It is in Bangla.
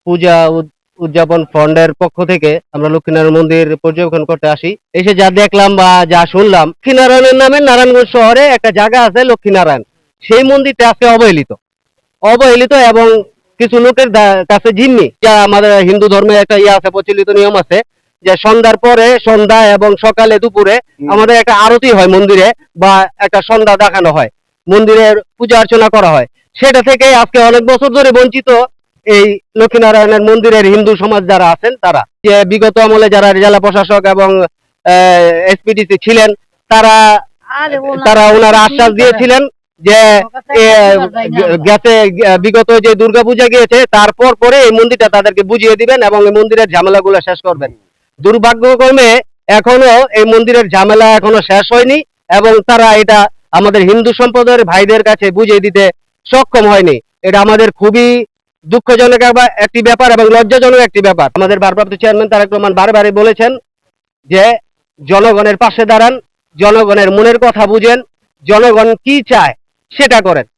পূজা উদযাপন ফন্ডের পক্ষ থেকে আমরা লক্ষ্মীনারায়ণ মন্দির পর্যবেক্ষণ করতে আসি। এসে যা দেখলাম বা যা শুনলাম, লক্ষ্মীনারায়ণের নামে নারায়ণগঞ্জ শহরে একটা জায়গা আছে লক্ষ্মীনারায়ণ, সেই মন্দিরটা আজকে অবহেলিত এবং কিছু লোকের কাছে জিম্মি। যা আমাদের হিন্দু ধর্মে একটা আছে, প্রচলিত নিয়ম আছে যে সন্ধ্যার পরে, সন্ধ্যা এবং সকালে দুপুরে আমাদের একটা আরতি হয় মন্দিরে, বা একটা সন্ধ্যা দেখানো হয়, মন্দিরের পূজা অর্চনা করা হয়। সেটা থেকে আজকে অনেক বছর ধরে বঞ্চিত এই লক্ষ্মীনারায়ণের মন্দিরের হিন্দু সমাজ যারা আছেন তারা। যে বিগত আমলে যারা জেলা প্রশাসক এবং এসপিডিসি ছিলেন, তারা ওনারা আশ্বাস দিয়েছিলেন যে গেছে বিগত যে দুর্গাপূজা গিয়েছে তারপর পরে এই মন্দিরটা তাদেরকে বুঝিয়ে দিবেন এবং এই মন্দিরের ঝামেলাগুলো শেষ করবেন। দুর্ভাগ্যক্রমে এখনো এই মন্দিরের ঝামেলা এখনো শেষ হয়নি এবং তারা এটা আমাদের হিন্দু সম্প্রদায়ের ভাইদের কাছে বুঝিয়ে দিতে সক্ষম হয়নি। এটা আমাদের খুবই দুঃখজনক একটি ব্যাপার এবং লজ্জাজনক একটি ব্যাপার। আমাদের ভারপ্রাপ্ত চেয়ারম্যান তারেক রহমান বারে বলেছেন যে জনগণের পাশে দাঁড়ান, জনগণের মনের কথা বুঝেন, জনগণ কি চায় সেটা করেন।